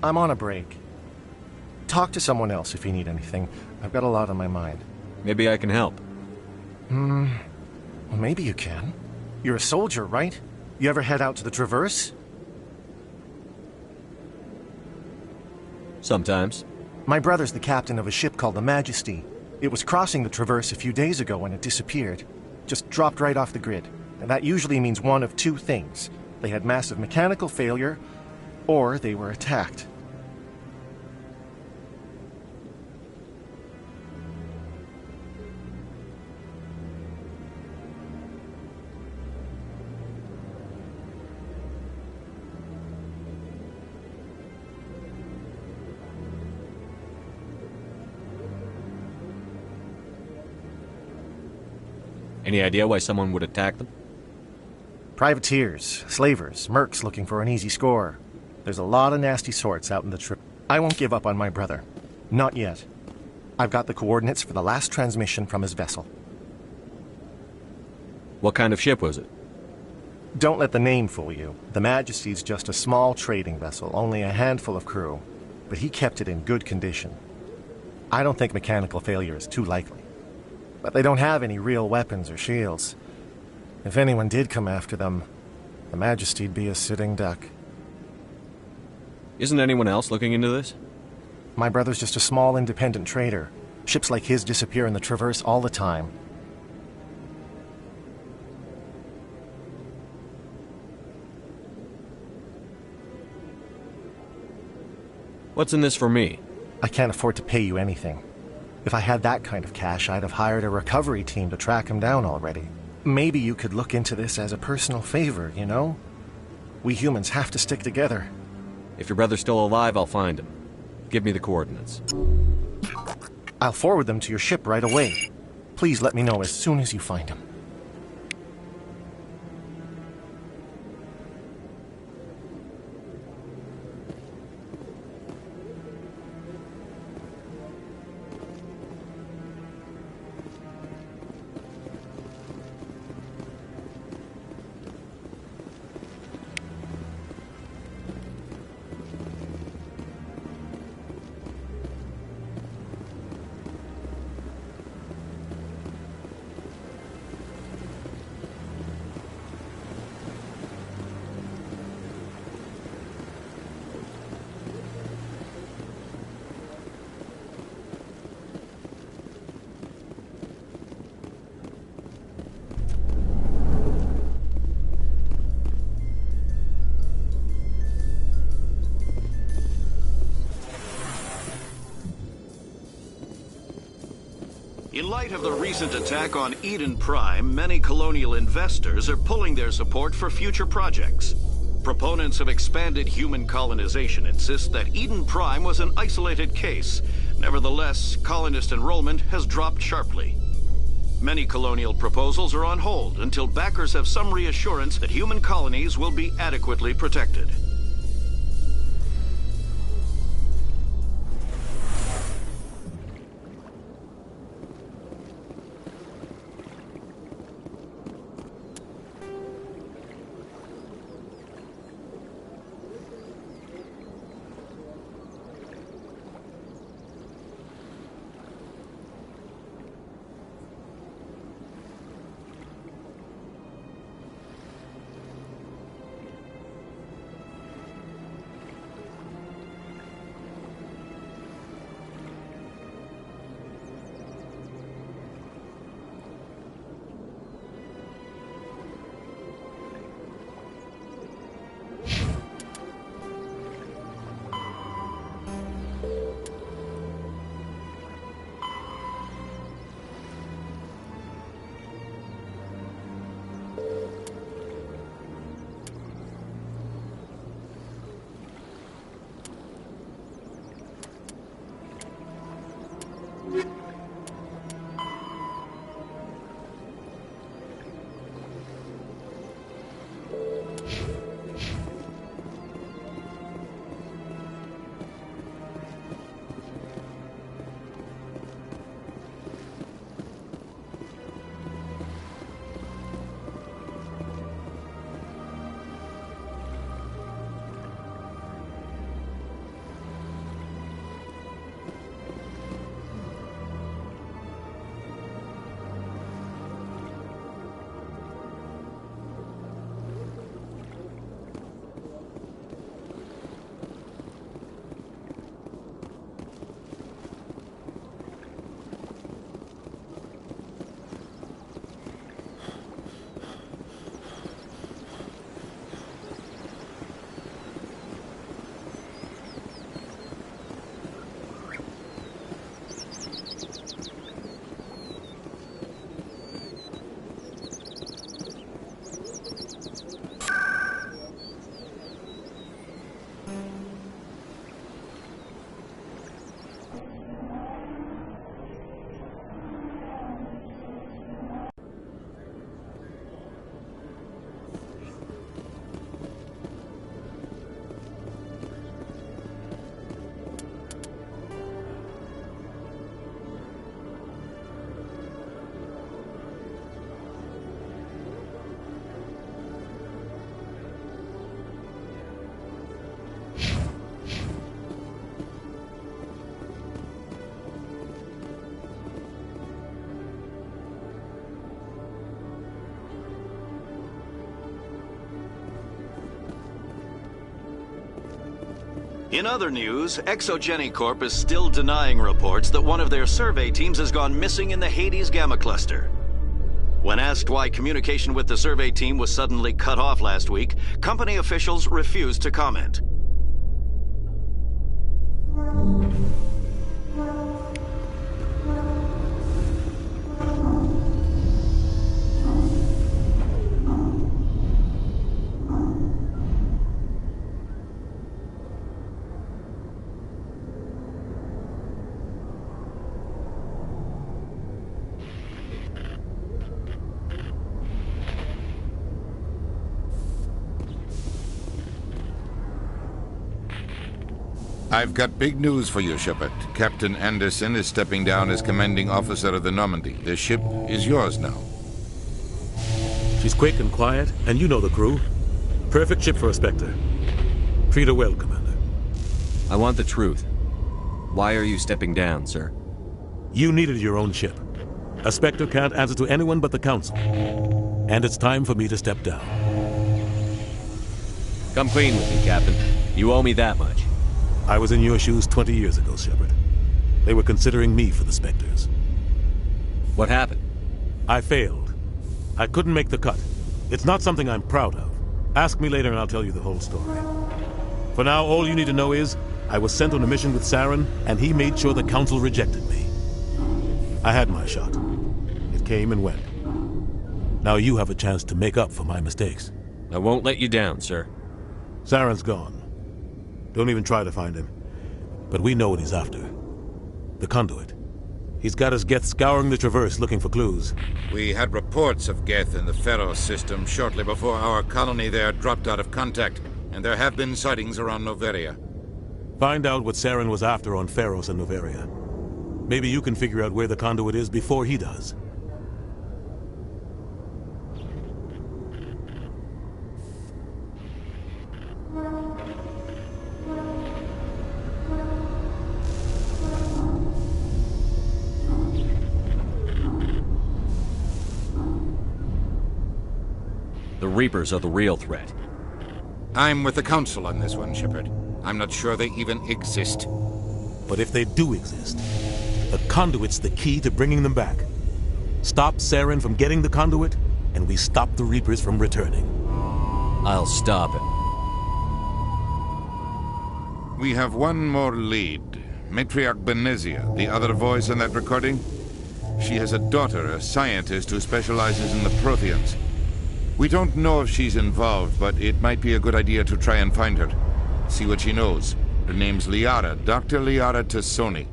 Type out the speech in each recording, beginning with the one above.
I'm on a break. Talk to someone else if you need anything. I've got a lot on my mind. Maybe I can help. Well, maybe you can. You're a soldier, right? You ever head out to the Traverse? Sometimes. My brother's the captain of a ship called the Majesty. It was crossing the Traverse a few days ago when it disappeared. Just dropped right off the grid. And that usually means one of two things. They had massive mechanical failure, or they were attacked. Any idea why someone would attack them? Privateers, slavers, mercs looking for an easy score. There's a lot of nasty sorts out in the trip. I won't give up on my brother. Not yet. I've got the coordinates for the last transmission from his vessel. What kind of ship was it? Don't let the name fool you. The Majesty's just a small trading vessel, only a handful of crew. But he kept it in good condition. I don't think mechanical failure is too likely. But they don't have any real weapons or shields. If anyone did come after them, the Majesty'd be a sitting duck. Isn't anyone else looking into this? My brother's just a small independent trader. Ships like his disappear in the Traverse all the time. What's in this for me? I can't afford to pay you anything. If I had that kind of cash, I'd have hired a recovery team to track him down already. Maybe you could look into this as a personal favor, you know? We humans have to stick together. If your brother's still alive, I'll find him. Give me the coordinates. I'll forward them to your ship right away. Please let me know as soon as you find him. In light of the recent attack on Eden Prime, many colonial investors are pulling their support for future projects. Proponents of expanded human colonization insist that Eden Prime was an isolated case. Nevertheless, colonist enrollment has dropped sharply. Many colonial proposals are on hold until backers have some reassurance that human colonies will be adequately protected. In other news, Exogeny Corp is still denying reports that one of their survey teams has gone missing in the Hades Gamma Cluster. When asked why communication with the survey team was suddenly cut off last week, company officials refused to comment. I've got big news for you, Shepard. Captain Anderson is stepping down as commanding officer of the Normandy. The ship is yours now. She's quick and quiet, and you know the crew. Perfect ship for a Spectre. Treat her well, Commander. I want the truth. Why are you stepping down, sir? You needed your own ship. A Spectre can't answer to anyone but the Council. And it's time for me to step down. Come clean with me, Captain. You owe me that much. I was in your shoes 20 years ago, Shepard. They were considering me for the Spectres. What happened? I failed. I couldn't make the cut. It's not something I'm proud of. Ask me later and I'll tell you the whole story. For now, all you need to know is, I was sent on a mission with Saren, and he made sure the Council rejected me. I had my shot. It came and went. Now you have a chance to make up for my mistakes. I won't let you down, sir. Saren's gone. Don't even try to find him. But we know what he's after. The conduit. He's got his Geth scouring the Traverse looking for clues. We had reports of Geth in the Pharos system shortly before our colony there dropped out of contact, and there have been sightings around Noveria. Find out what Saren was after on Pharos and Noveria. Maybe you can figure out where the conduit is before he does. The Reapers are the real threat. I'm with the Council on this one, Shepard. I'm not sure they even exist. But if they do exist, the conduit's the key to bringing them back. Stop Saren from getting the conduit, and we stop the Reapers from returning. I'll stop him. We have one more lead. Matriarch Benezia, the other voice in that recording. She has a daughter, a scientist who specializes in the Protheans. We don't know if she's involved, but it might be a good idea to try and find her. See what she knows. Her name's Liara, Dr. Liara Tassoni.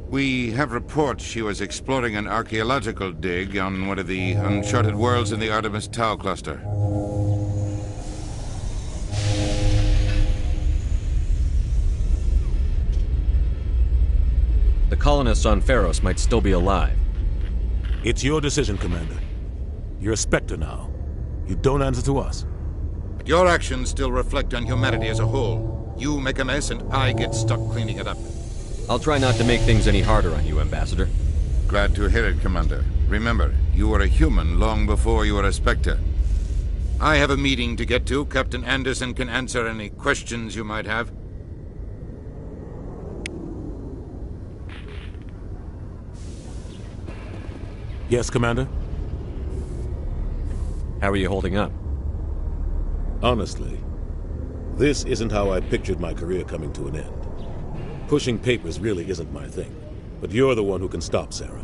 We have reports she was exploring an archaeological dig on one of the uncharted worlds in the Artemis Tau cluster. The colonists on Pharos might still be alive. It's your decision, Commander. You're a Spectre now. You don't answer to us. But your actions still reflect on humanity as a whole. You make a mess and I get stuck cleaning it up. I'll try not to make things any harder on you, Ambassador. Glad to hear it, Commander. Remember, you were a human long before you were a Spectre. I have a meeting to get to. Captain Anderson can answer any questions you might have. Yes, Commander? How are you holding up? Honestly, this isn't how I pictured my career coming to an end. Pushing papers really isn't my thing, but you're the one who can stop Saren.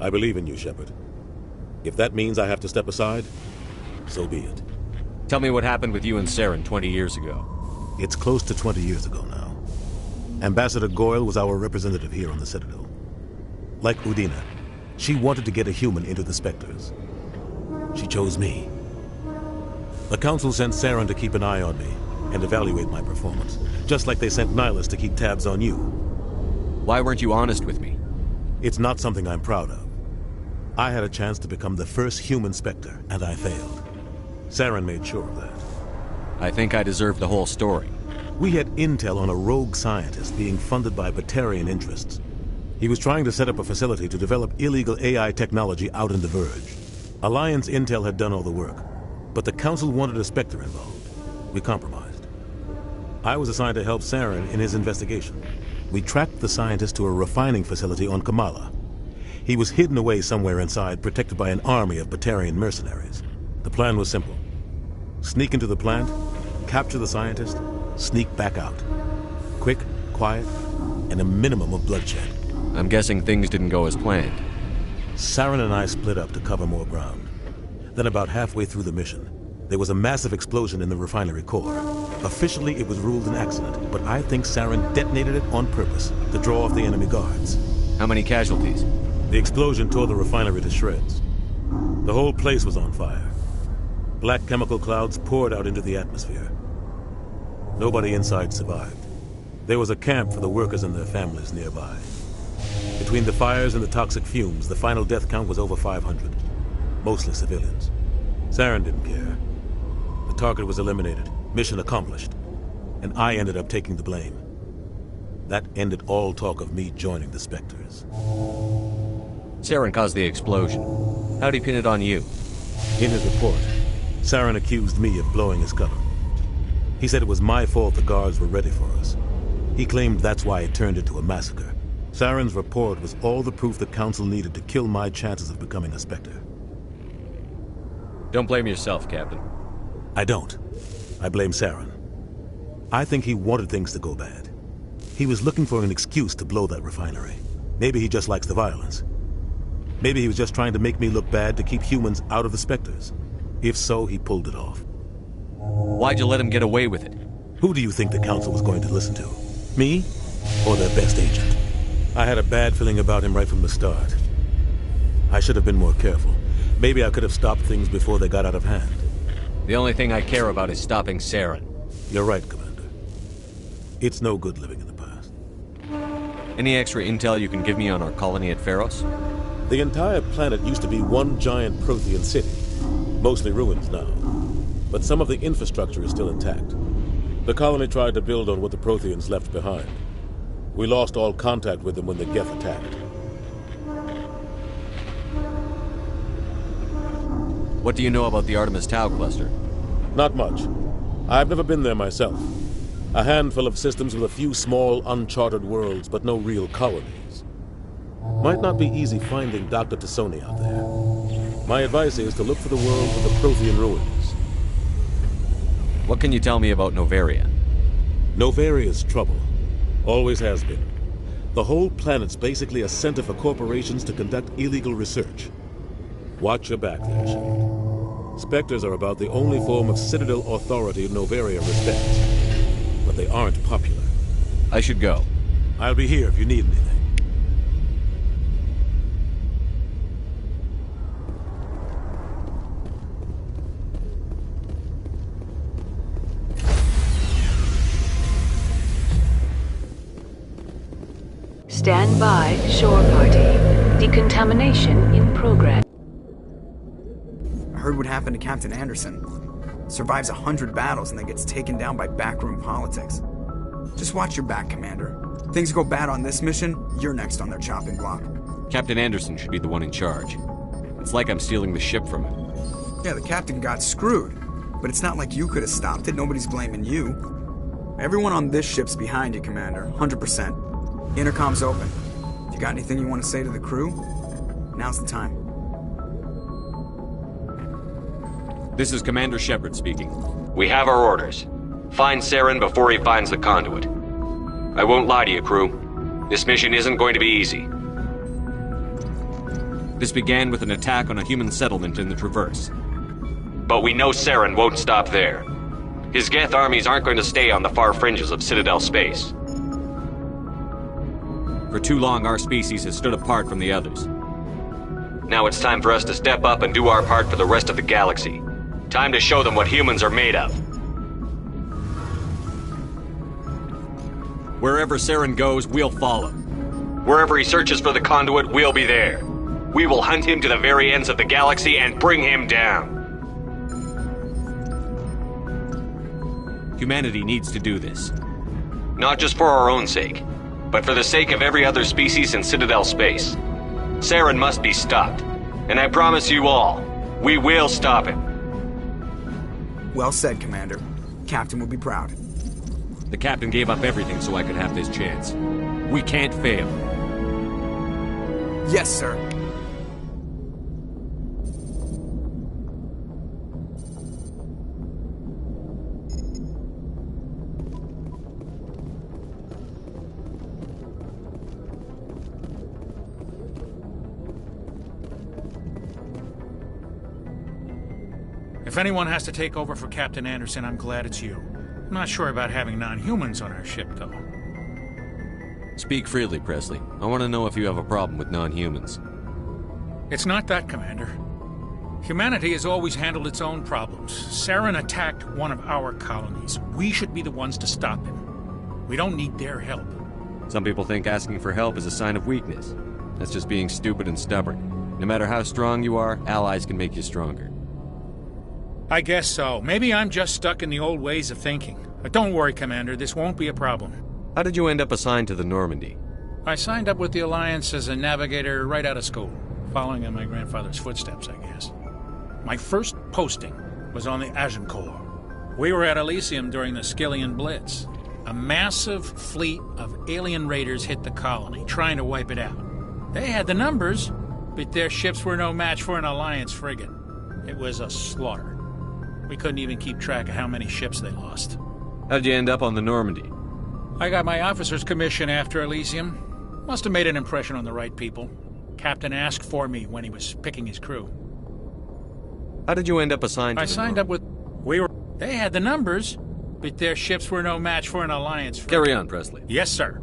I believe in you, Shepard. If that means I have to step aside, so be it. Tell me what happened with you and Saren 20 years ago. It's close to 20 years ago now. Ambassador Goyle was our representative here on the Citadel. Like Udina, she wanted to get a human into the Spectres. She chose me. The Council sent Saren to keep an eye on me and evaluate my performance, just like they sent Nihilus to keep tabs on you. Why weren't you honest with me? It's not something I'm proud of. I had a chance to become the first human Spectre, and I failed. Saren made sure of that. I think I deserve the whole story. We had intel on a rogue scientist being funded by Batarian interests. He was trying to set up a facility to develop illegal AI technology out in the Verge. Alliance intel had done all the work, but the Council wanted a Spectre involved. We compromised. I was assigned to help Saren in his investigation. We tracked the scientist to a refining facility on Kamala. He was hidden away somewhere inside, protected by an army of Batarian mercenaries. The plan was simple. Sneak into the plant, capture the scientist, sneak back out. Quick, quiet, and a minimum of bloodshed. I'm guessing things didn't go as planned. Saren and I split up to cover more ground. Then about halfway through the mission, there was a massive explosion in the refinery core. Officially, it was ruled an accident, but I think Saren detonated it on purpose to draw off the enemy guards. How many casualties? The explosion tore the refinery to shreds. The whole place was on fire. Black chemical clouds poured out into the atmosphere. Nobody inside survived. There was a camp for the workers and their families nearby. Between the fires and the toxic fumes, the final death count was over 500. Mostly civilians. Saren didn't care. The target was eliminated, mission accomplished, and I ended up taking the blame. That ended all talk of me joining the Spectres. Saren caused the explosion. How'd he pin it on you? In his report, Saren accused me of blowing his cover. He said it was my fault the guards were ready for us. He claimed that's why it turned into a massacre. Saren's report was all the proof the Council needed to kill my chances of becoming a Spectre. Don't blame yourself, Captain. I don't. I blame Saren. I think he wanted things to go bad. He was looking for an excuse to blow that refinery. Maybe he just likes the violence. Maybe he was just trying to make me look bad to keep humans out of the Spectres. If so, he pulled it off. Why'd you let him get away with it? Who do you think the Council was going to listen to? Me? Or their best agent? I had a bad feeling about him right from the start. I should have been more careful. Maybe I could have stopped things before they got out of hand. The only thing I care about is stopping Saren. You're right, Commander. It's no good living in the past. Any extra intel you can give me on our colony at Pharos? The entire planet used to be one giant Prothean city. Mostly ruins now. But some of the infrastructure is still intact. The colony tried to build on what the Protheans left behind. We lost all contact with them when the Geth attacked. What do you know about the Artemis Tau cluster? Not much. I've never been there myself. A handful of systems with a few small, uncharted worlds, but no real colonies. Might not be easy finding Dr. Tassoni out there. My advice is to look for the world with the Prothean ruins. What can you tell me about Novaria? Novaria's trouble. Always has been. The whole planet's basically a center for corporations to conduct illegal research. Watch your back there, Shield. Spectres are about the only form of Citadel authority Novaria respects. But they aren't popular. I should go. I'll be here if you need anything. Stand by, shore party. Decontamination in progress. I heard what happened to Captain Anderson. Survives 100 battles and then gets taken down by backroom politics. Just watch your back, Commander. Things go bad on this mission, you're next on their chopping block. Captain Anderson should be the one in charge. It's like I'm stealing the ship from him. Yeah, the captain got screwed. But it's not like you could have stopped it. Nobody's blaming you. Everyone on this ship's behind you, Commander. 100%. Intercom's open. If you got anything you want to say to the crew, now's the time. This is Commander Shepard speaking. We have our orders. Find Saren before he finds the conduit. I won't lie to you, crew. This mission isn't going to be easy. This began with an attack on a human settlement in the Traverse. But we know Saren won't stop there. His Geth armies aren't going to stay on the far fringes of Citadel space. For too long, our species has stood apart from the others. Now it's time for us to step up and do our part for the rest of the galaxy. Time to show them what humans are made of. Wherever Saren goes, we'll follow. Wherever he searches for the conduit, we'll be there. We will hunt him to the very ends of the galaxy and bring him down. Humanity needs to do this. Not just for our own sake, but for the sake of every other species in Citadel space. Saren must be stopped. And I promise you all, we will stop him. Well said, Commander. Captain will be proud. The captain gave up everything so I could have this chance. We can't fail. Yes, sir. If anyone has to take over for Captain Anderson, I'm glad it's you. I'm not sure about having non-humans on our ship, though. Speak freely, Presley. I want to know if you have a problem with non-humans. It's not that, Commander. Humanity has always handled its own problems. Saren attacked one of our colonies. We should be the ones to stop him. We don't need their help. Some people think asking for help is a sign of weakness. That's just being stupid and stubborn. No matter how strong you are, allies can make you stronger. I guess so. Maybe I'm just stuck in the old ways of thinking. But don't worry, Commander. This won't be a problem. How did you end up assigned to the Normandy? I signed up with the Alliance as a navigator right out of school, following in my grandfather's footsteps, I guess. My first posting was on the Agincourt. We were at Elysium during the Skillian Blitz. A massive fleet of alien raiders hit the colony, trying to wipe it out. They had the numbers, but their ships were no match for an Alliance frigate. It was a slaughter. We couldn't even keep track of how many ships they lost. How did you end up on the Normandy? I got my officer's commission after Elysium. Must have made an impression on the right people. Captain asked for me when he was picking his crew. How did you end up assigned to I signed up with... They had the numbers, but their ships were no match for an Alliance. Carry on, Presley. Yes, sir.